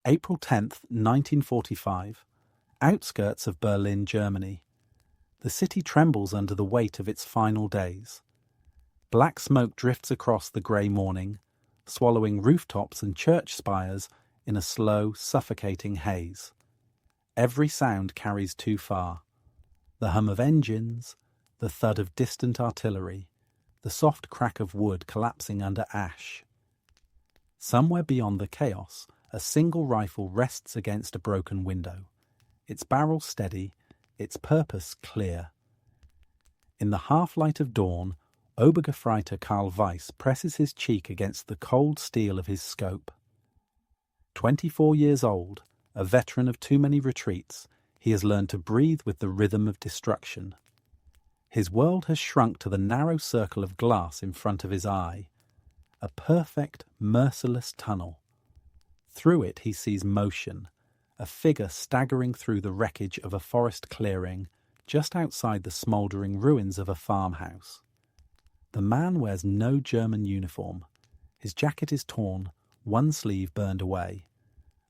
April 10th, 1945. Outskirts of Berlin, Germany. The city trembles under the weight of its final days. Black smoke drifts across the grey morning, swallowing rooftops and church spires in a slow, suffocating haze. Every sound carries too far. The hum of engines, the thud of distant artillery, the soft crack of wood collapsing under ash. Somewhere beyond the chaos, a single rifle rests against a broken window, its barrel steady, its purpose clear. In the half-light of dawn, Obergefreiter Karl Weiss presses his cheek against the cold steel of his scope. 24 years old, a veteran of too many retreats, he has learned to breathe with the rhythm of destruction. His world has shrunk to the narrow circle of glass in front of his eye, a perfect, merciless tunnel. Through it he sees motion, a figure staggering through the wreckage of a forest clearing just outside the smouldering ruins of a farmhouse. The man wears no German uniform. His jacket is torn, one sleeve burned away.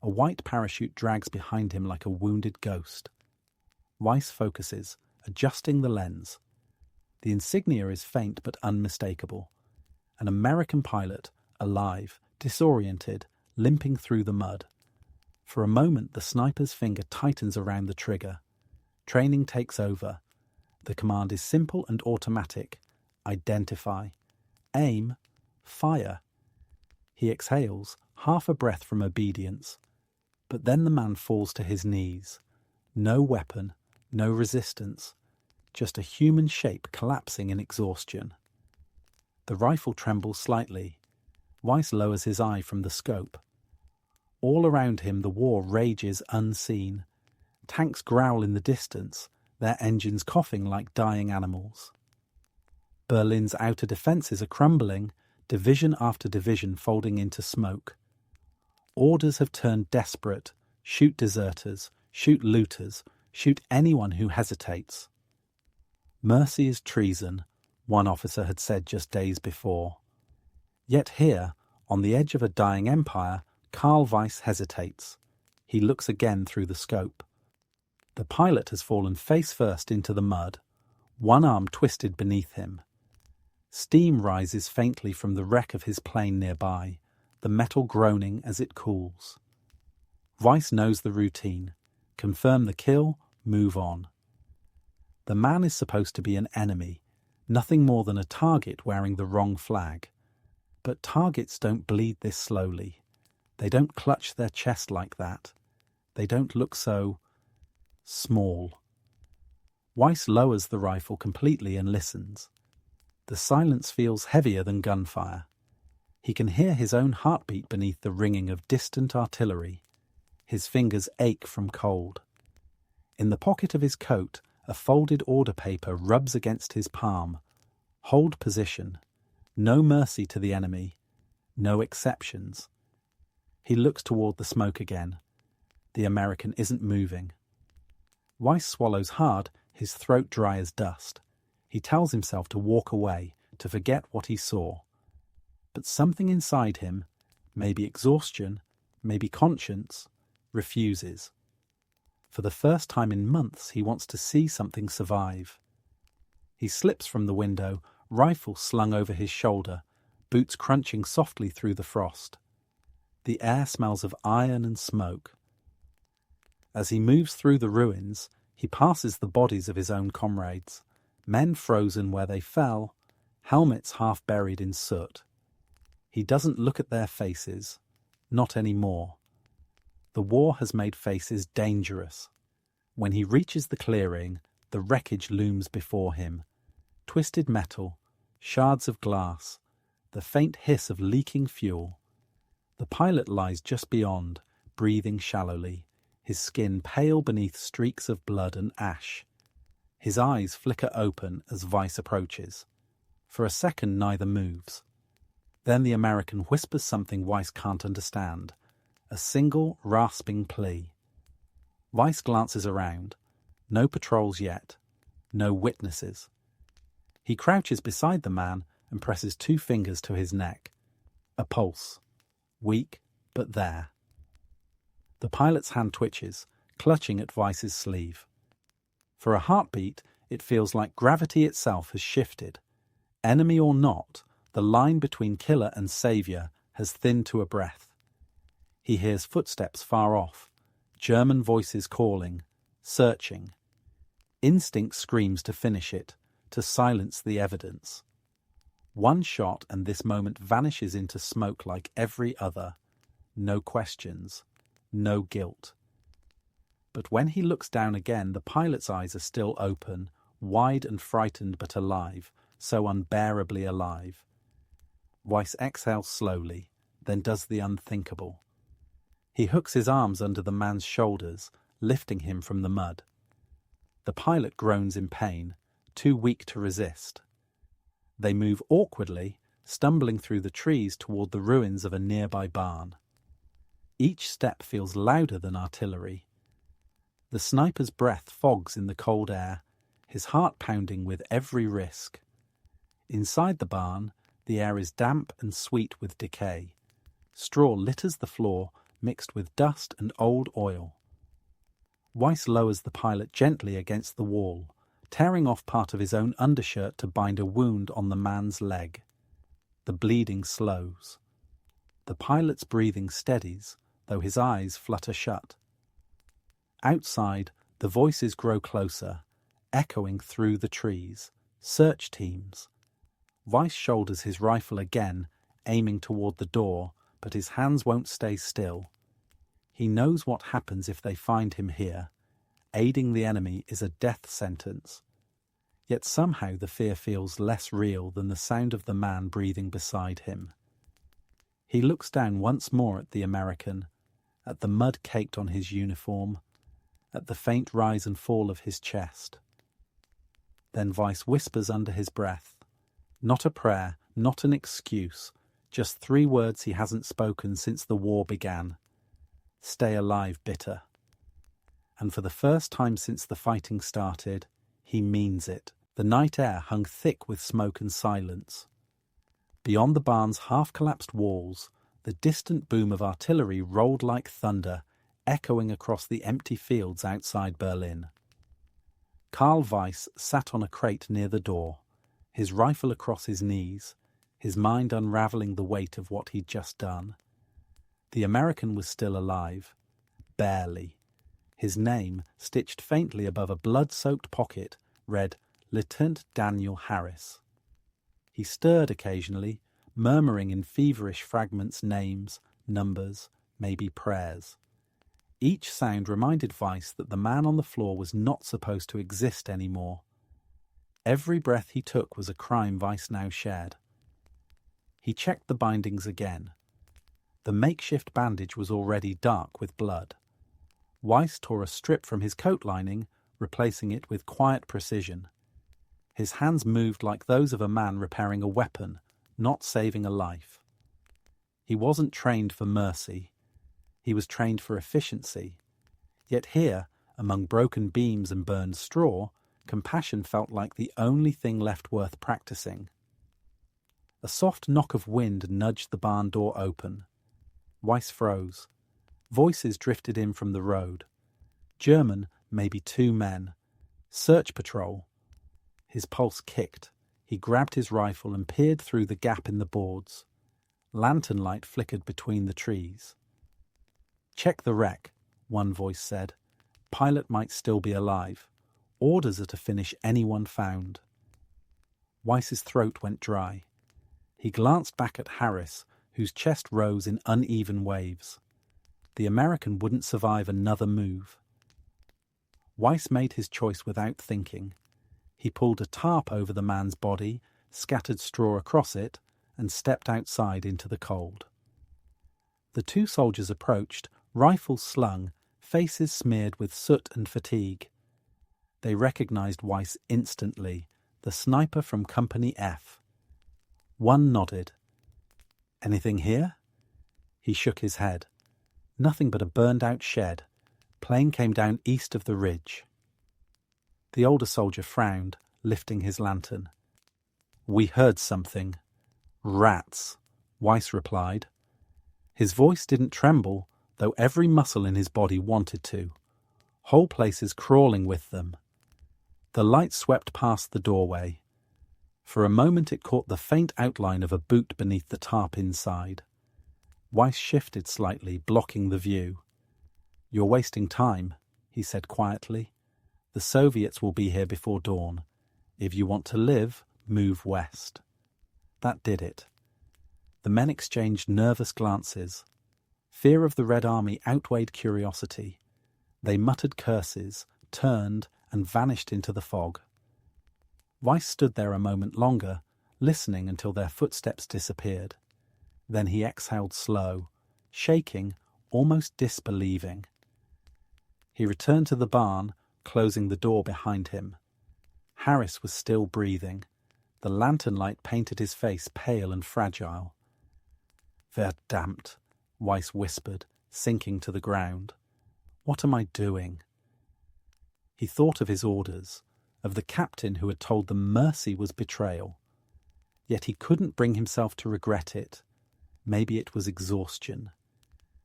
A white parachute drags behind him like a wounded ghost. Weiss focuses, adjusting the lens. The insignia is faint but unmistakable. An American pilot, alive, disoriented, limping through the mud. For a moment the sniper's finger tightens around the trigger. Training takes over. The command is simple and automatic. Identify. Aim. Fire. He exhales, half a breath from obedience. But then the man falls to his knees. No weapon, no resistance. Just a human shape collapsing in exhaustion. The rifle trembles slightly. Weiss lowers his eye from the scope. All around him the war rages unseen. Tanks growl in the distance, their engines coughing like dying animals. Berlin's outer defences are crumbling, division after division folding into smoke. Orders have turned desperate. Shoot deserters, shoot looters, shoot anyone who hesitates. Mercy is treason, one officer had said just days before. Yet here, on the edge of a dying empire, Karl Weiss hesitates. He looks again through the scope. The pilot has fallen face first into the mud, one arm twisted beneath him. Steam rises faintly from the wreck of his plane nearby, the metal groaning as it cools. Weiss knows the routine. Confirm the kill, move on. The man is supposed to be an enemy, nothing more than a target wearing the wrong flag. But targets don't bleed this slowly. They don't clutch their chest like that. They don't look so small. Weiss lowers the rifle completely and listens. The silence feels heavier than gunfire. He can hear his own heartbeat beneath the ringing of distant artillery. His fingers ache from cold. In the pocket of his coat, a folded order paper rubs against his palm. Hold position. No mercy to the enemy. No exceptions. He looks toward the smoke again. The American isn't moving. Weiss swallows hard, his throat dry as dust. He tells himself to walk away, to forget what he saw. But something inside him, maybe exhaustion, maybe conscience, refuses. For the first time in months he wants to see something survive. He slips from the window, rifle slung over his shoulder, boots crunching softly through the frost. The air smells of iron and smoke. As he moves through the ruins, he passes the bodies of his own comrades, men frozen where they fell, helmets half buried in soot. He doesn't look at their faces, not anymore. The war has made faces dangerous. When he reaches the clearing, the wreckage looms before him. Twisted metal, shards of glass, the faint hiss of leaking fuel. The pilot lies just beyond, breathing shallowly, his skin pale beneath streaks of blood and ash. His eyes flicker open as Weiss approaches. For a second neither moves. Then the American whispers something Weiss can't understand. A single, rasping plea. Weiss glances around. No patrols yet. No witnesses. He crouches beside the man and presses 2 fingers to his neck. A pulse. Weak, but there. The pilot's hand twitches, clutching at Weiss's sleeve. For a heartbeat, it feels like gravity itself has shifted. Enemy or not, the line between killer and savior has thinned to a breath. He hears footsteps far off, German voices calling, searching. Instinct screams to finish it, to silence the evidence. One shot and this moment vanishes into smoke like every other. No questions, no guilt. But when he looks down again, the pilot's eyes are still open, wide and frightened but alive, so unbearably alive. Weiss exhales slowly, then does the unthinkable. He hooks his arms under the man's shoulders, lifting him from the mud. The pilot groans in pain, too weak to resist. They move awkwardly, stumbling through the trees toward the ruins of a nearby barn. Each step feels louder than artillery. The sniper's breath fogs in the cold air, his heart pounding with every risk. Inside the barn, the air is damp and sweet with decay. Straw litters the floor, mixed with dust and old oil. Weiss lowers the pilot gently against the wall, tearing off part of his own undershirt to bind a wound on the man's leg. The bleeding slows. The pilot's breathing steadies, though his eyes flutter shut. Outside, the voices grow closer, echoing through the trees. Search teams. Weiss shoulders his rifle again, aiming toward the door, but his hands won't stay still. He knows what happens if they find him here. Aiding the enemy is a death sentence. Yet somehow the fear feels less real than the sound of the man breathing beside him. He looks down once more at the American, at the mud caked on his uniform, at the faint rise and fall of his chest. Then Weiss whispers under his breath, not a prayer, not an excuse, just 3 words he hasn't spoken since the war began. Stay alive, bitter. And for the first time since the fighting started, he means it. The night air hung thick with smoke and silence. Beyond the barn's half-collapsed walls, the distant boom of artillery rolled like thunder, echoing across the empty fields outside Berlin. Karl Weiss sat on a crate near the door, his rifle across his knees, his mind unravelling the weight of what he'd just done. The American was still alive. Barely. His name, stitched faintly above a blood-soaked pocket, read Lieutenant Daniel Harris. He stirred occasionally, murmuring in feverish fragments names, numbers, maybe prayers. Each sound reminded Weiss that the man on the floor was not supposed to exist anymore. Every breath he took was a crime Weiss now shared. He checked the bindings again. The makeshift bandage was already dark with blood. Weiss tore a strip from his coat lining, replacing it with quiet precision. His hands moved like those of a man repairing a weapon, not saving a life. He wasn't trained for mercy. He was trained for efficiency. Yet here, among broken beams and burned straw, compassion felt like the only thing left worth practicing. A soft knock of wind nudged the barn door open. Weiss froze. Voices drifted in from the road. German, maybe 2 men. Search patrol. His pulse kicked. He grabbed his rifle and peered through the gap in the boards. Lantern light flickered between the trees. Check the wreck, one voice said. Pilot might still be alive. Orders are to finish anyone found. Weiss's throat went dry. He glanced back at Harris, whose chest rose in uneven waves. The American wouldn't survive another move. Weiss made his choice without thinking. He pulled a tarp over the man's body, scattered straw across it, and stepped outside into the cold. The 2 soldiers approached, rifles slung, faces smeared with soot and fatigue. They recognized Weiss instantly, the sniper from Company F. One nodded. Anything here? He shook his head. Nothing but a burned-out shed. Plane came down east of the ridge. The older soldier frowned, lifting his lantern. We heard something. Rats, Weiss replied. His voice didn't tremble, though every muscle in his body wanted to, whole places crawling with them. The light swept past the doorway. For a moment it caught the faint outline of a boot beneath the tarp inside. Weiss shifted slightly, blocking the view. "You're wasting time," he said quietly. "The Soviets will be here before dawn. If you want to live, move west." That did it. The men exchanged nervous glances. Fear of the Red Army outweighed curiosity. They muttered curses, turned, and vanished into the fog. Weiss stood there a moment longer, listening until their footsteps disappeared. Then he exhaled slow, shaking, almost disbelieving. He returned to the barn, closing the door behind him. Harris was still breathing. The lantern light painted his face pale and fragile. "Verdammt," Weiss whispered, sinking to the ground. "What am I doing?" He thought of his orders, of the captain who had told them mercy was betrayal. Yet he couldn't bring himself to regret it. Maybe it was exhaustion.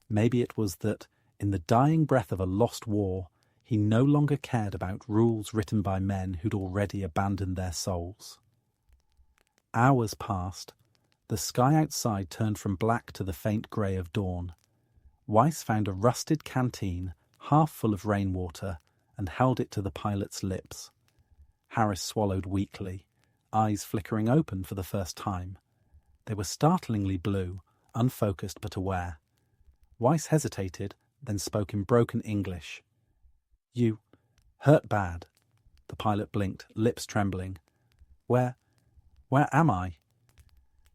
Maybe it was that, in the dying breath of a lost war, he no longer cared about rules written by men who'd already abandoned their souls. Hours passed. The sky outside turned from black to the faint grey of dawn. Weiss found a rusted canteen, half full of rainwater, and held it to the pilot's lips. Harris swallowed weakly, eyes flickering open for the first time. They were startlingly blue, unfocused but aware. Weiss hesitated, then spoke in broken English. "You hurt bad." The pilot blinked, lips trembling. Where am I?"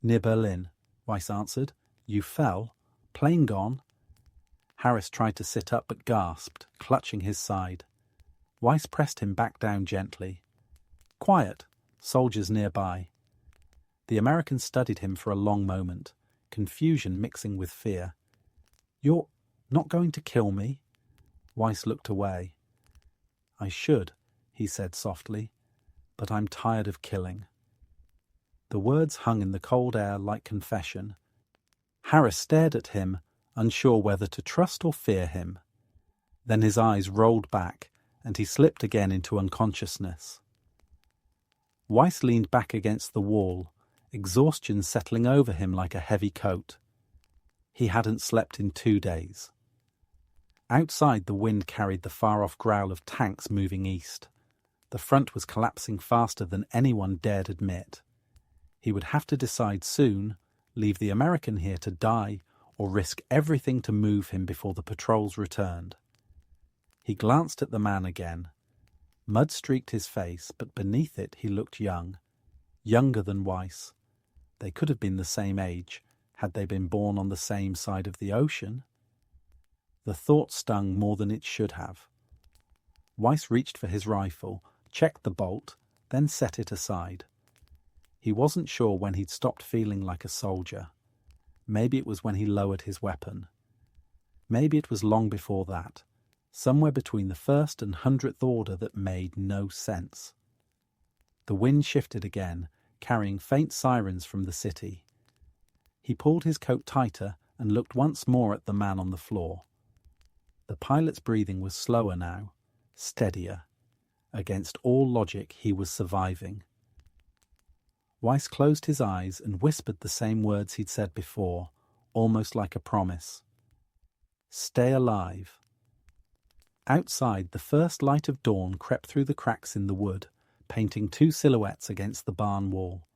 "Near Berlin," Weiss answered. "You fell. Plane gone." Harris tried to sit up but gasped, clutching his side. Weiss pressed him back down gently. "Quiet. Soldiers nearby." The American studied him for a long moment, confusion mixing with fear. "You're not going to kill me?" Weiss looked away. "I should," he said softly, "but I'm tired of killing." The words hung in the cold air like confession. Harris stared at him, unsure whether to trust or fear him. Then his eyes rolled back, and he slipped again into unconsciousness. Weiss leaned back against the wall, exhaustion settling over him like a heavy coat. He hadn't slept in 2 days. Outside, the wind carried the far-off growl of tanks moving east. The front was collapsing faster than anyone dared admit. He would have to decide soon, leave the American here to die, or risk everything to move him before the patrols returned. He glanced at the man again. Mud streaked his face, but beneath it he looked young. Younger than Weiss. They could have been the same age, had they been born on the same side of the ocean. The thought stung more than it should have. Weiss reached for his rifle, checked the bolt, then set it aside. He wasn't sure when he'd stopped feeling like a soldier. Maybe it was when he lowered his weapon. Maybe it was long before that, somewhere between the 1st and 100th order that made no sense. The wind shifted again, carrying faint sirens from the city. He pulled his coat tighter and looked once more at the man on the floor. The pilot's breathing was slower now, steadier. Against all logic, he was surviving. Weiss closed his eyes and whispered the same words he'd said before, almost like a promise. "Stay alive." Outside, the first light of dawn crept through the cracks in the wood, painting 2 silhouettes against the barn wall.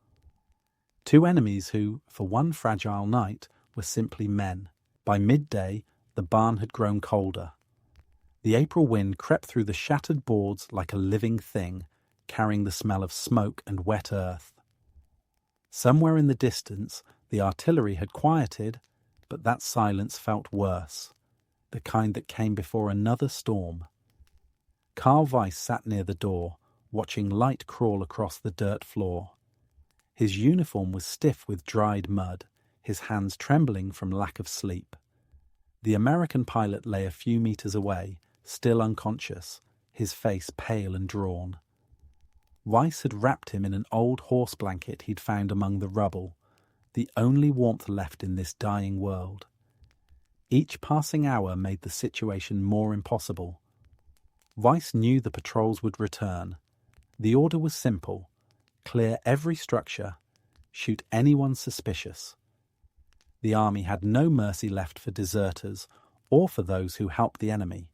2 enemies who, for one fragile night, were simply men. By midday, the barn had grown colder. The April wind crept through the shattered boards like a living thing, carrying the smell of smoke and wet earth. Somewhere in the distance, the artillery had quieted, but that silence felt worse, the kind that came before another storm. Karl Weiss sat near the door, watching light crawl across the dirt floor. His uniform was stiff with dried mud, his hands trembling from lack of sleep. The American pilot lay a few meters away, still unconscious, his face pale and drawn. Weiss had wrapped him in an old horse blanket he'd found among the rubble, the only warmth left in this dying world. Each passing hour made the situation more impossible. Weiss knew the patrols would return. The order was simple: clear every structure, shoot anyone suspicious. The army had no mercy left for deserters or for those who helped the enemy.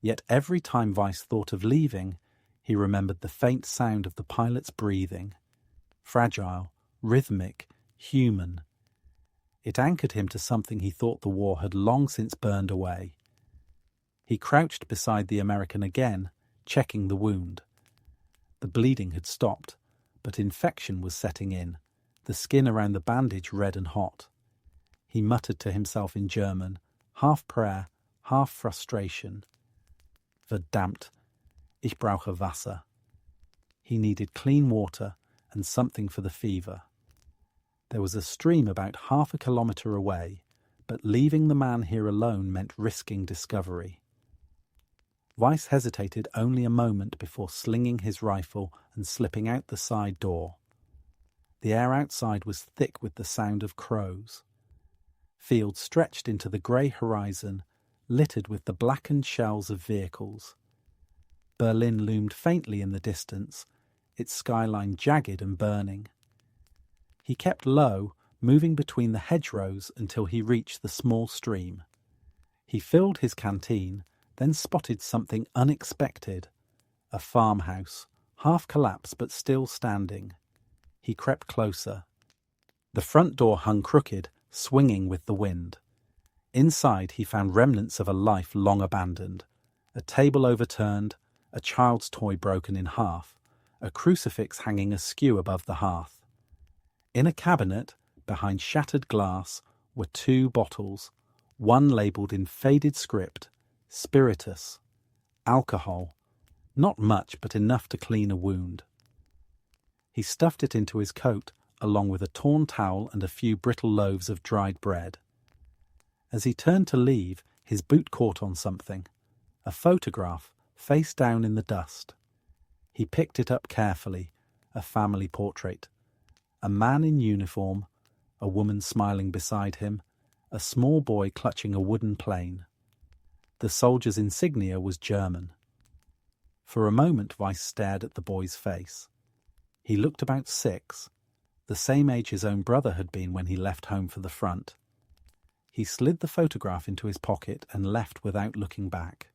Yet every time Weiss thought of leaving, he remembered the faint sound of the pilot's breathing. Fragile, rhythmic, human. It anchored him to something he thought the war had long since burned away. He crouched beside the American again, checking the wound. The bleeding had stopped, but infection was setting in, the skin around the bandage red and hot. He muttered to himself in German, half prayer, half frustration. Verdammt, ich brauche Wasser. He needed clean water and something for the fever. There was a stream about half a kilometre away, but leaving the man here alone meant risking discovery. Weiss hesitated only a moment before slinging his rifle and slipping out the side door. The air outside was thick with the sound of crows. Fields stretched into the grey horizon, littered with the blackened shells of vehicles. Berlin loomed faintly in the distance, its skyline jagged and burning. He kept low, moving between the hedgerows until he reached the small stream. He filled his canteen, then spotted something unexpected. A farmhouse, half collapsed but still standing. He crept closer. The front door hung crooked, swinging with the wind. Inside he found remnants of a life long abandoned. A table overturned, a child's toy broken in half, a crucifix hanging askew above the hearth. In a cabinet, behind shattered glass, were 2 bottles, one labelled in faded script, spiritus, alcohol, not much but enough to clean a wound. He stuffed it into his coat, along with a torn towel and a few brittle loaves of dried bread. As he turned to leave, his boot caught on something, a photograph, face down in the dust. He picked it up carefully, a family portrait. A man in uniform, a woman smiling beside him, a small boy clutching a wooden plane. The soldier's insignia was German. For a moment Weiss stared at the boy's face. He looked about 6, the same age his own brother had been when he left home for the front. He slid the photograph into his pocket and left without looking back.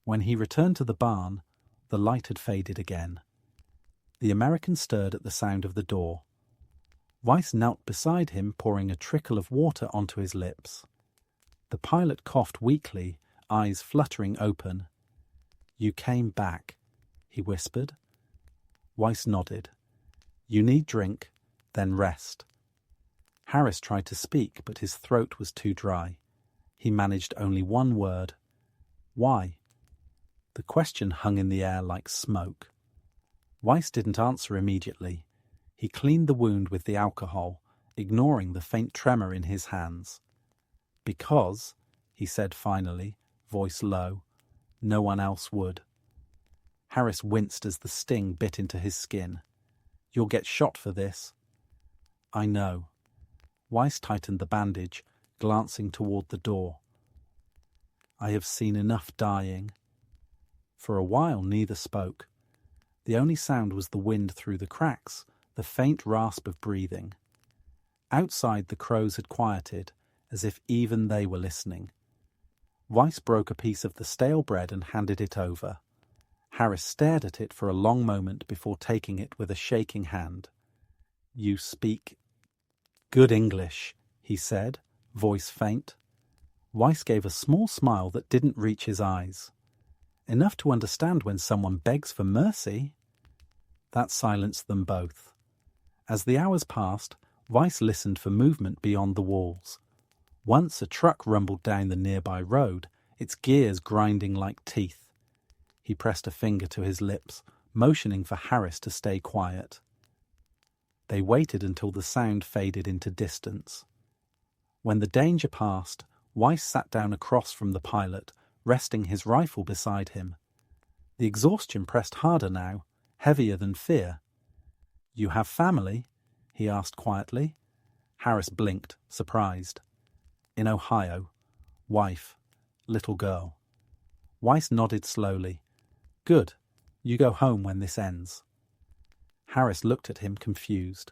When he returned to the barn, the light had faded again. The American stirred at the sound of the door. Weiss knelt beside him, pouring a trickle of water onto his lips. The pilot coughed weakly, eyes fluttering open. "You came back," he whispered. Weiss nodded. "You need drink, then rest." Harris tried to speak, but his throat was too dry. He managed only one word. "Why?" The question hung in the air like smoke. Weiss didn't answer immediately. He cleaned the wound with the alcohol, ignoring the faint tremor in his hands. "Because," he said finally, voice low, "no one else would." Harris winced as the sting bit into his skin. "You'll get shot for this." "I know." Weiss tightened the bandage, glancing toward the door. "I have seen enough dying." For a while neither spoke. The only sound was the wind through the cracks, the faint rasp of breathing. Outside the crows had quieted, as if even they were listening. Weiss broke a piece of the stale bread and handed it over. Harris stared at it for a long moment before taking it with a shaking hand. "You speak good English," he said, voice faint. Weiss gave a small smile that didn't reach his eyes. "Enough to understand when someone begs for mercy." That silenced them both. As the hours passed, Weiss listened for movement beyond the walls. Once a truck rumbled down the nearby road, its gears grinding like teeth. He pressed a finger to his lips, motioning for Harris to stay quiet. They waited until the sound faded into distance. When the danger passed, Weiss sat down across from the pilot, resting his rifle beside him. The exhaustion pressed harder now, heavier than fear. "You have family?" he asked quietly. Harris blinked, surprised. In Ohio. Wife. Little girl. Weiss nodded slowly. Good. You go home when this ends. Harris looked at him confused.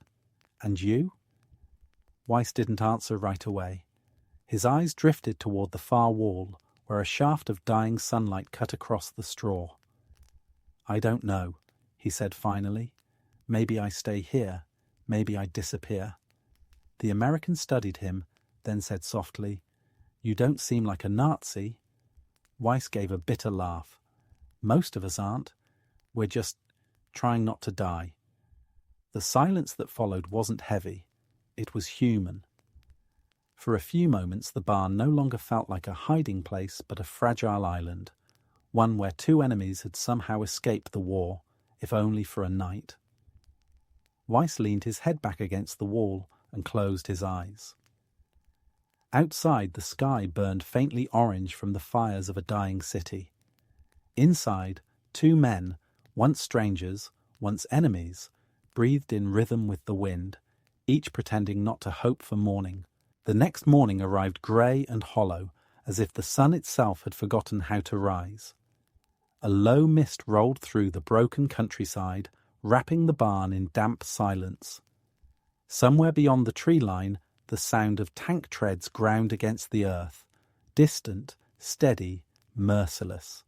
And you? Weiss didn't answer right away. His eyes drifted toward the far wall, where a shaft of dying sunlight cut across the straw. I don't know, he said finally. Maybe I stay here. Maybe I disappear. The American studied him, then said softly, You don't seem like a Nazi. Weiss gave a bitter laugh. Most of us aren't. We're just trying not to die. The silence that followed wasn't heavy. It was human. For a few moments the barn no longer felt like a hiding place but a fragile island, one where two enemies had somehow escaped the war, if only for a night. Weiss leaned his head back against the wall and closed his eyes. Outside, the sky burned faintly orange from the fires of a dying city. Inside, two men, once strangers, once enemies, breathed in rhythm with the wind, each pretending not to hope for morning. The next morning arrived grey and hollow, as if the sun itself had forgotten how to rise. A low mist rolled through the broken countryside, wrapping the barn in damp silence. Somewhere beyond the tree line, the sound of tank treads ground against the earth, distant, steady, merciless.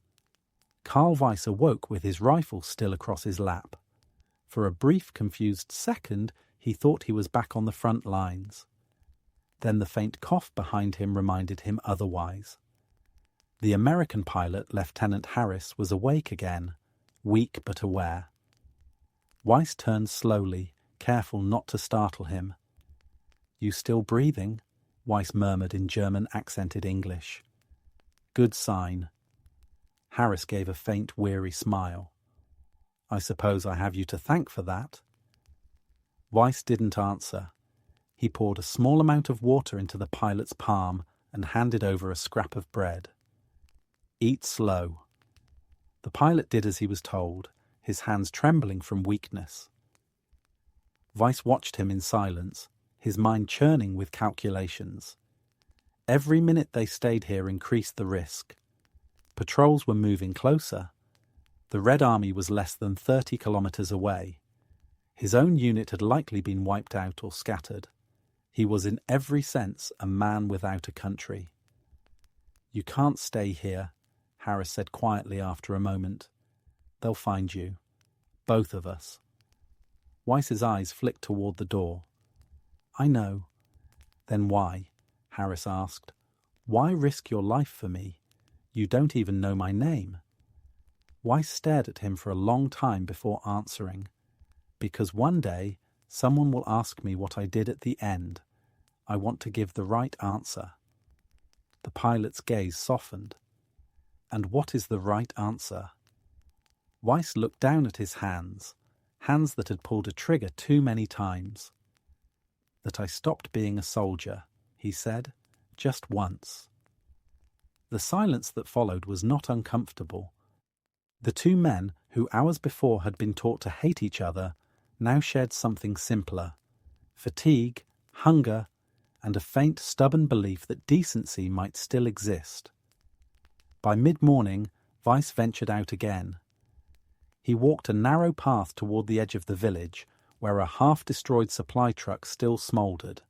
Karl Weiss awoke with his rifle still across his lap. For a brief, confused second, he thought he was back on the front lines. Then the faint cough behind him reminded him otherwise. The American pilot, Lieutenant Harris, was awake again, weak but aware. Weiss turned slowly, careful not to startle him. You still breathing? Weiss murmured in German-accented English. Good sign. Harris gave a faint, weary smile. I suppose I have you to thank for that. Weiss didn't answer. He poured a small amount of water into the pilot's palm and handed over a scrap of bread. Eat slow. The pilot did as he was told, his hands trembling from weakness. Weiss watched him in silence, his mind churning with calculations. Every minute they stayed here increased the risk. Patrols were moving closer. The Red Army was less than 30 kilometers away. His own unit had likely been wiped out or scattered. He was in every sense a man without a country. You can't stay here, Harris said quietly after a moment. They'll find you. Both of us. Weiss's eyes flicked toward the door. I know. Then why? Harris asked. Why risk your life for me? You don't even know my name. Weiss stared at him for a long time before answering. Because one day, someone will ask me what I did at the end. I want to give the right answer. The pilot's gaze softened. And what is the right answer? Weiss looked down at his hands that had pulled a trigger too many times. That I stopped being a soldier, he said, just once. The silence that followed was not uncomfortable. The two men, who hours before had been taught to hate each other, now shared something simpler: fatigue, hunger, and a faint, stubborn belief that decency might still exist. By mid-morning, Weiss ventured out again. He walked a narrow path toward the edge of the village, where a half-destroyed supply truck still smouldered.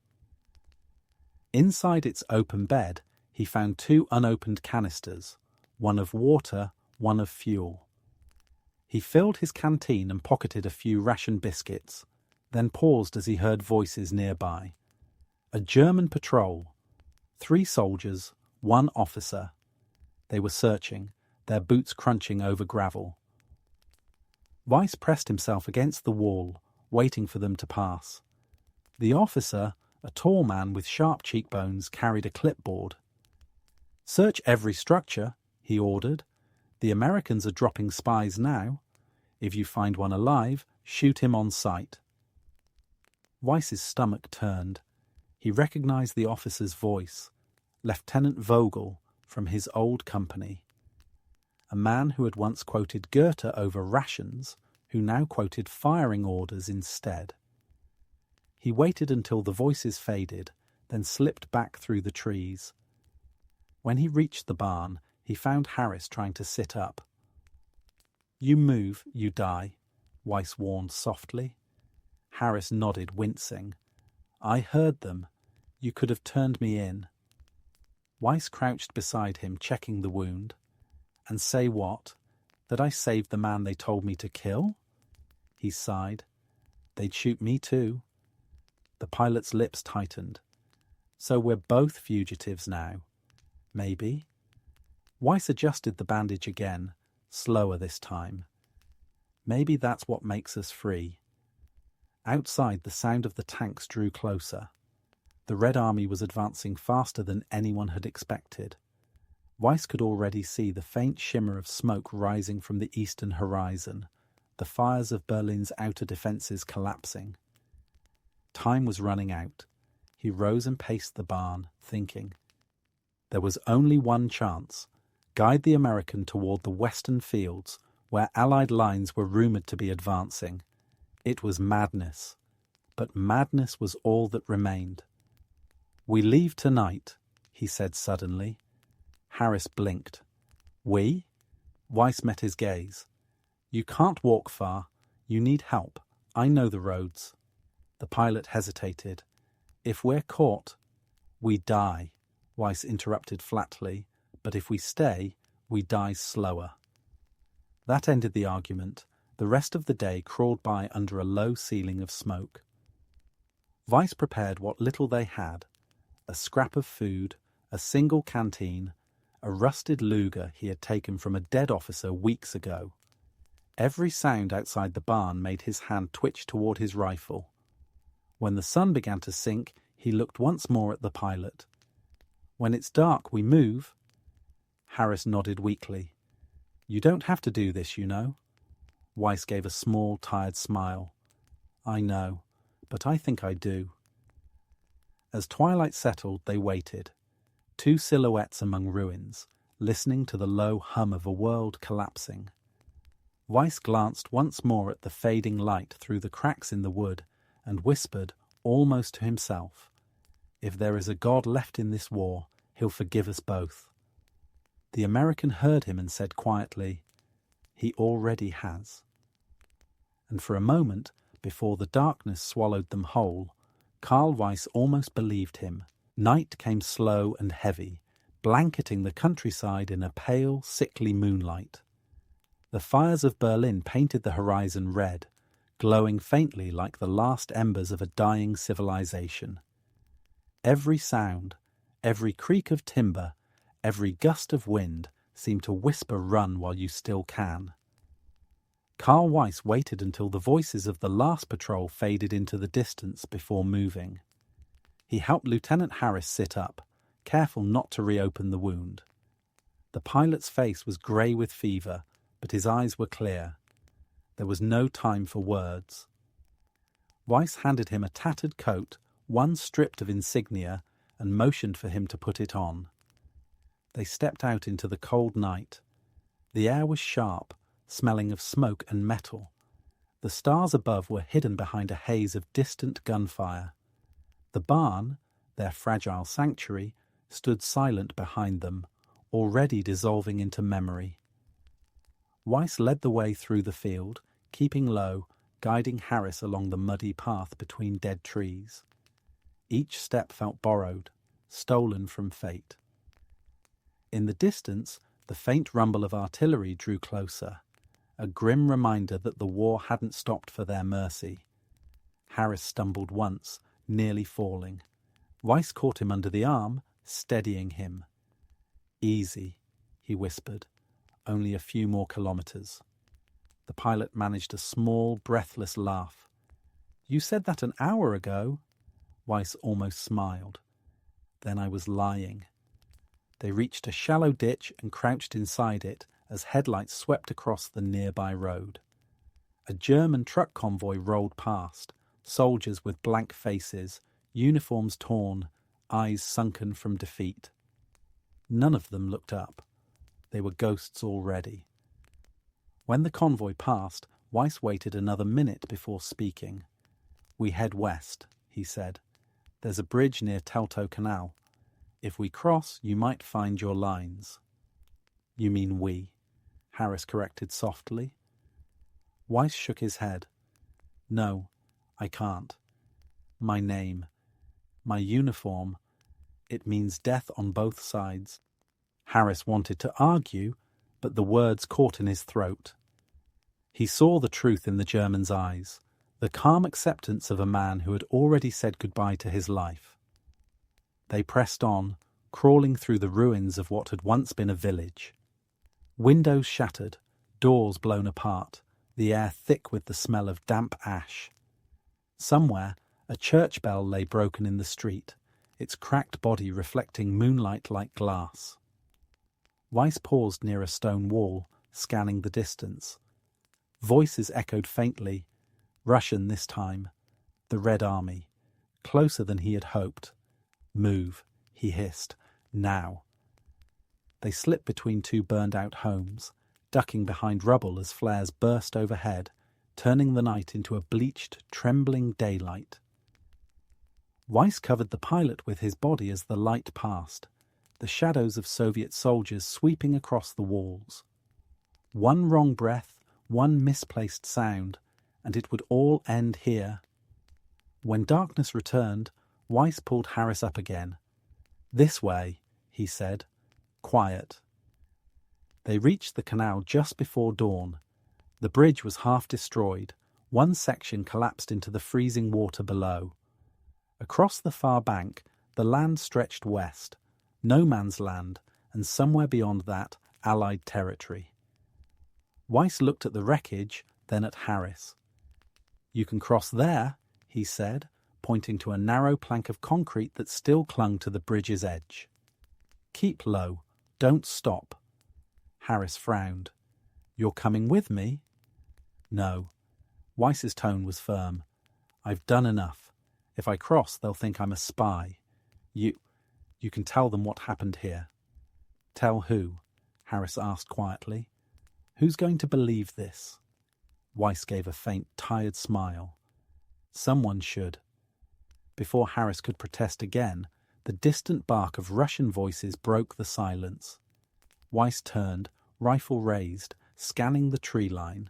Inside its open bed, he found two unopened canisters, one of water, one of fuel. He filled his canteen and pocketed a few ration biscuits, then paused as he heard voices nearby. A German patrol. 3 soldiers, 1 officer. They were searching, their boots crunching over gravel. Weiss pressed himself against the wall, waiting for them to pass. The officer, a tall man with sharp cheekbones, carried a clipboard. Search every structure, he ordered. The Americans are dropping spies now. If you find one alive, shoot him on sight. Weiss's stomach turned. He recognized the officer's voice, Lieutenant Vogel, from his old company. A man who had once quoted Goethe over rations, who now quoted firing orders instead. He waited until the voices faded, then slipped back through the trees. When he reached the barn, he found Harris trying to sit up. "You move, you die," Weiss warned softly. Harris nodded, wincing. "I heard them. You could have turned me in." Weiss crouched beside him, checking the wound. "And say what? That I saved the man they told me to kill?" He sighed. "They'd shoot me too." The pilot's lips tightened. "So we're both fugitives now. Maybe." Weiss adjusted the bandage again, slower this time. "Maybe that's what makes us free." Outside, the sound of the tanks drew closer. The Red Army was advancing faster than anyone had expected. Weiss could already see the faint shimmer of smoke rising from the eastern horizon, the fires of Berlin's outer defences collapsing. Time was running out. He rose and paced the barn, thinking. There was only one chance: guide the American toward the western fields, where Allied lines were rumoured to be advancing. It was madness. But madness was all that remained. "We leave tonight," he said suddenly. Harris blinked. "We?" Weiss met his gaze. "You can't walk far. You need help. I know the roads." The pilot hesitated. "If we're caught—" "We die," Weiss interrupted flatly. "But if we stay, we die slower." That ended the argument. The rest of the day crawled by under a low ceiling of smoke. Weiss prepared what little they had: a scrap of food, a single canteen, a rusted Luger he had taken from a dead officer weeks ago. Every sound outside the barn made his hand twitch toward his rifle. When the sun began to sink, he looked once more at the pilot. "When it's dark, we move." Harris nodded weakly. "You don't have to do this, you know." Weiss gave a small, tired smile. "I know, but I think I do." As twilight settled, they waited, two silhouettes among ruins, listening to the low hum of a world collapsing. Weiss glanced once more at the fading light through the cracks in the wood and whispered, almost to himself, "If there is a God left in this war, he'll forgive us both." The American heard him and said quietly, "He already has." And for a moment, before the darkness swallowed them whole, Karl Weiss almost believed him. Night came slow and heavy, blanketing the countryside in a pale, sickly moonlight. The fires of Berlin painted the horizon red, glowing faintly like the last embers of a dying civilization. Every sound, every creak of timber, every gust of wind seemed to whisper, "Run while you still can." Karl Weiss waited until the voices of the last patrol faded into the distance before moving. He helped Lieutenant Harris sit up, careful not to reopen the wound. The pilot's face was grey with fever, but his eyes were clear. There was no time for words. Weiss handed him a tattered coat, one stripped of insignia, and motioned for him to put it on. They stepped out into the cold night. The air was sharp, smelling of smoke and metal. The stars above were hidden behind a haze of distant gunfire. The barn, their fragile sanctuary, stood silent behind them, already dissolving into memory. Weiss led the way through the field, keeping low, guiding Harris along the muddy path between dead trees. Each step felt borrowed, stolen from fate. In the distance, the faint rumble of artillery drew closer, a grim reminder that the war hadn't stopped for their mercy. Harris stumbled once, nearly falling. Weiss caught him under the arm, steadying him. "Easy," he whispered. "Only a few more kilometers." The pilot managed a small, breathless laugh. "You said that an hour ago." Weiss almost smiled. "Then I was lying." They reached a shallow ditch and crouched inside it as headlights swept across the nearby road. A German truck convoy rolled past, soldiers with blank faces, uniforms torn, eyes sunken from defeat. None of them looked up. They were ghosts already. When the convoy passed, Weiss waited another minute before speaking. "We head west," he said. There's a bridge near Teltow Canal. If we cross, you might find your lines." "You mean we," Harris corrected softly. Weiss shook his head. "No, I can't. My name, my uniform, it means death on both sides." Harris wanted to argue, but the words caught in his throat. He saw the truth in the German's eyes, the calm acceptance of a man who had already said goodbye to his life. They pressed on, crawling through the ruins of what had once been a village. Windows shattered, doors blown apart, the air thick with the smell of damp ash. Somewhere, a church bell lay broken in the street, its cracked body reflecting moonlight like glass. Weiss paused near a stone wall, scanning the distance. Voices echoed faintly, Russian this time, the Red Army, closer than he had hoped. "Move," he hissed, "now." They slipped between two burned-out homes, ducking behind rubble as flares burst overhead, turning the night into a bleached, trembling daylight. Weiss covered the pilot with his body as the light passed, the shadows of Soviet soldiers sweeping across the walls. One wrong breath, one misplaced sound, and it would all end here. When darkness returned, Weiss pulled Harris up again. "This way," he said. "Quiet." They reached the canal just before dawn. The bridge was half destroyed. One section collapsed into the freezing water below. Across the far bank, the land stretched west, no man's land, and somewhere beyond that, Allied territory. Weiss looked at the wreckage, then at Harris. "You can cross there," he said, pointing to a narrow plank of concrete that still clung to the bridge's edge. "Keep low. Don't stop." Harris frowned. "You're coming with me?" "No." Weiss's tone was firm. "I've done enough. If I cross, they'll think I'm a spy. You can tell them what happened here." "Tell who?" Harris asked quietly. "Who's going to believe this?" Weiss gave a faint, tired smile. "Someone should." Before Harris could protest again, the distant bark of Russian voices broke the silence. Weiss turned, rifle raised, scanning the tree line.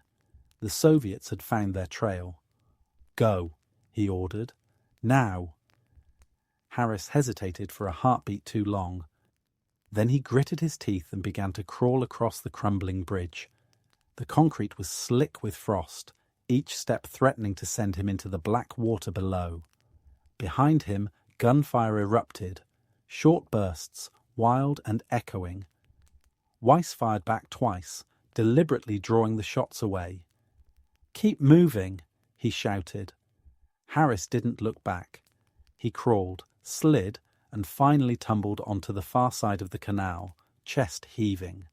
The Soviets had found their trail. "Go," he ordered. "Now." Harris hesitated for a heartbeat too long. Then he gritted his teeth and began to crawl across the crumbling bridge. The concrete was slick with frost, each step threatening to send him into the black water below. Behind him, gunfire erupted, short bursts, wild and echoing. Weiss fired back twice, deliberately drawing the shots away. "Keep moving," he shouted. Harris didn't look back. He crawled, slid, and finally tumbled onto the far side of the canal, chest heaving.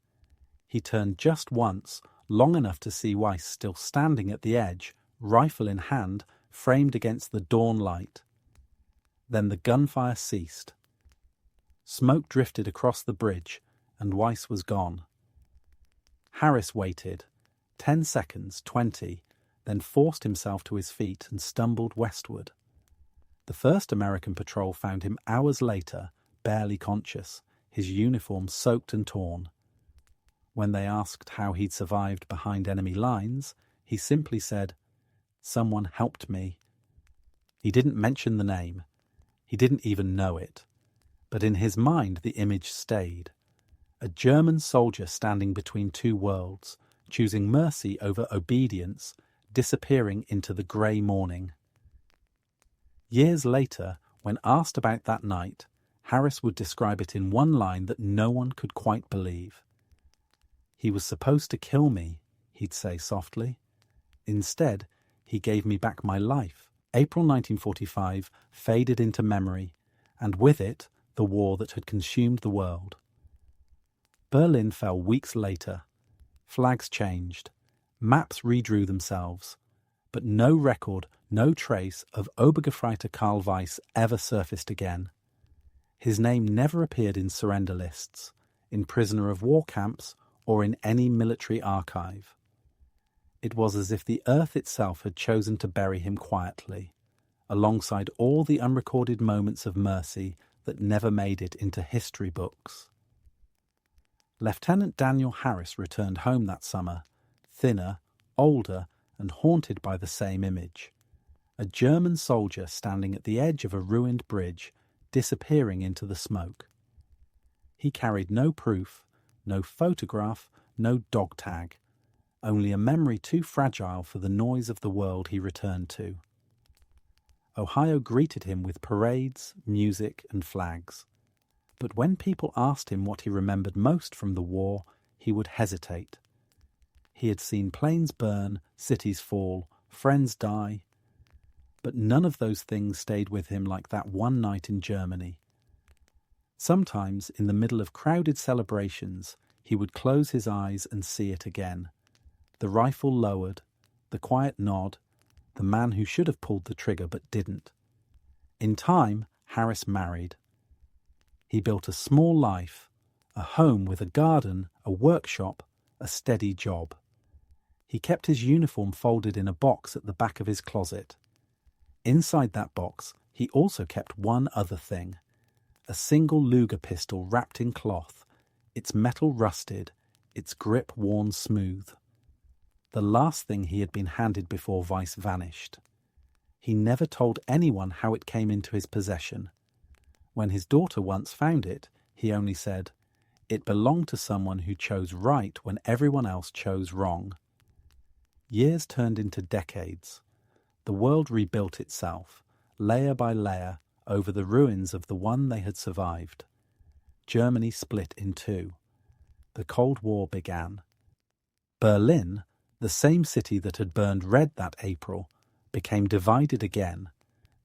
He turned just once, long enough to see Weiss still standing at the edge, rifle in hand, framed against the dawn light. Then the gunfire ceased. Smoke drifted across the bridge, and Weiss was gone. Harris waited. 10 seconds, 20, then forced himself to his feet and stumbled westward. The first American patrol found him hours later, barely conscious, his uniform soaked and torn. When they asked how he'd survived behind enemy lines, he simply said, "Someone helped me." He didn't mention the name. He didn't even know it. But in his mind the image stayed. A German soldier standing between two worlds, choosing mercy over obedience, disappearing into the grey morning. Years later, when asked about that night, Harris would describe it in one line that no one could quite believe. "He was supposed to kill me," he'd say softly. "Instead, he gave me back my life." April 1945 faded into memory, and with it, the war that had consumed the world. Berlin fell weeks later. Flags changed. Maps redrew themselves. But no record, no trace of Obergefreiter Karl Weiss ever surfaced again. His name never appeared in surrender lists, in prisoner of war camps, or in any military archive. It was as if the earth itself had chosen to bury him quietly, alongside all the unrecorded moments of mercy that never made it into history books. Lieutenant Daniel Harris returned home that summer, thinner, older, and haunted by the same image. A German soldier standing at the edge of a ruined bridge, disappearing into the smoke. He carried no proof, no photograph, no dog tag, only a memory too fragile for the noise of the world he returned to. Ohio greeted him with parades, music, and flags. But when people asked him what he remembered most from the war, he would hesitate. He had seen planes burn, cities fall, friends die, but none of those things stayed with him like that one night in Germany. Sometimes, in the middle of crowded celebrations, he would close his eyes and see it again. The rifle lowered, the quiet nod, the man who should have pulled the trigger but didn't. In time, Harris married. He built a small life, a home with a garden, a workshop, a steady job. He kept his uniform folded in a box at the back of his closet. Inside that box, he also kept one other thing, a single Luger pistol wrapped in cloth, its metal rusted, its grip worn smooth. The last thing he had been handed before Weiss vanished. He never told anyone how it came into his possession. When his daughter once found it, he only said, "It belonged to someone who chose right when everyone else chose wrong." Years turned into decades. The world rebuilt itself, layer by layer, over the ruins of the one they had survived. Germany split in two. The Cold War began. Berlin, the same city that had burned red that April, became divided again,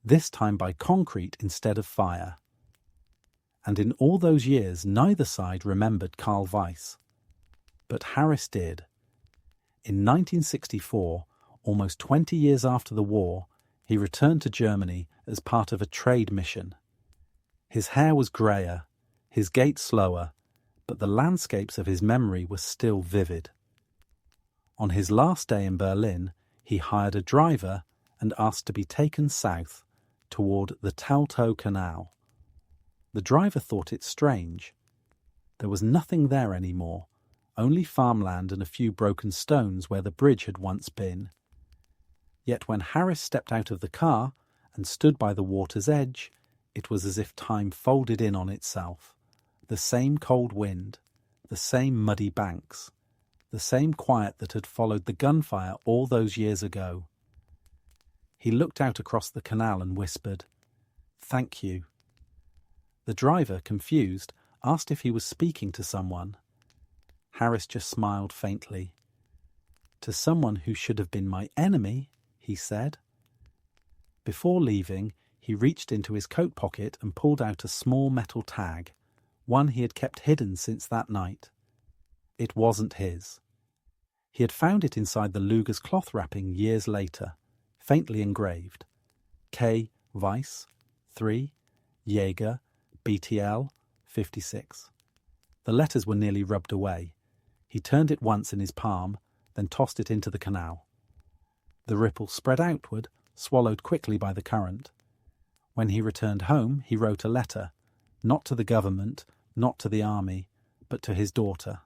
this time by concrete instead of fire. And in all those years, neither side remembered Karl Weiss. But Harris did. In 1964, almost 20 years after the war, he returned to Germany as part of a trade mission. His hair was greyer, his gait slower, but the landscapes of his memory were still vivid. On his last day in Berlin, he hired a driver and asked to be taken south, toward the Taltow Canal. The driver thought it strange. There was nothing there anymore, only farmland and a few broken stones where the bridge had once been. Yet when Harris stepped out of the car and stood by the water's edge, it was as if time folded in on itself. The same cold wind, the same muddy banks, the same quiet that had followed the gunfire all those years ago. He looked out across the canal and whispered, "Thank you." The driver, confused, asked if he was speaking to someone. Harris just smiled faintly. "To someone who should have been my enemy," he said. Before leaving, he reached into his coat pocket and pulled out a small metal tag, one he had kept hidden since that night. It wasn't his. He had found it inside the Luger's cloth wrapping years later, faintly engraved. K. Weiss, 3, Jaeger, BTL, 56. The letters were nearly rubbed away. He turned it once in his palm, then tossed it into the canal. The ripple spread outward, swallowed quickly by the current. When he returned home, he wrote a letter, not to the government, not to the army, but to his daughter.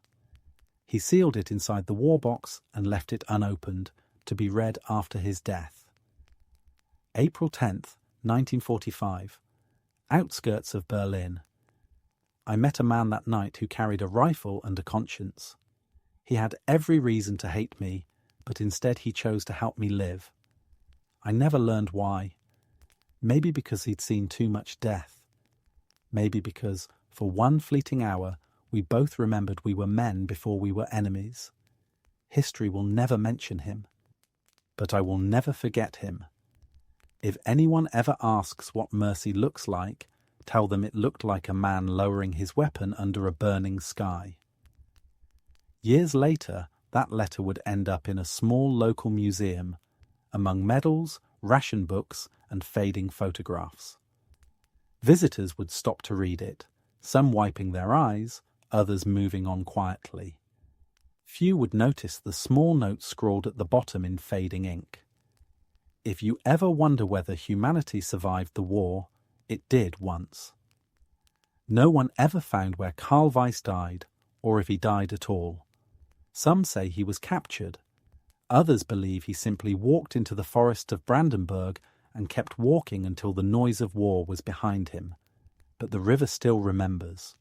He sealed it inside the war box and left it unopened, to be read after his death. April 10th, 1945. Outskirts of Berlin. I met a man that night who carried a rifle and a conscience. He had every reason to hate me, but instead he chose to help me live. I never learned why. Maybe because he'd seen too much death. Maybe because, for one fleeting hour, we both remembered we were men before we were enemies. History will never mention him. But I will never forget him. If anyone ever asks what mercy looks like, tell them it looked like a man lowering his weapon under a burning sky. Years later, that letter would end up in a small local museum, among medals, ration books, and fading photographs. Visitors would stop to read it, some wiping their eyes, others moving on quietly. Few would notice the small note scrawled at the bottom in fading ink. If you ever wonder whether humanity survived the war, it did once. No one ever found where Karl Weiss died, or if he died at all. Some say he was captured. Others believe he simply walked into the forest of Brandenburg and kept walking until the noise of war was behind him. But the river still remembers.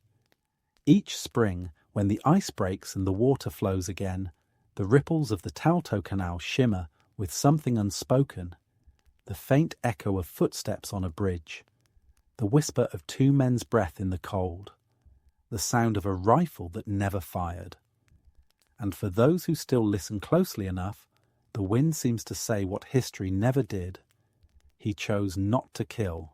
Each spring, when the ice breaks and the water flows again, the ripples of the Talto Canal shimmer with something unspoken, the faint echo of footsteps on a bridge, the whisper of two men's breath in the cold, the sound of a rifle that never fired. And for those who still listen closely enough, the wind seems to say what history never did. He chose not to kill.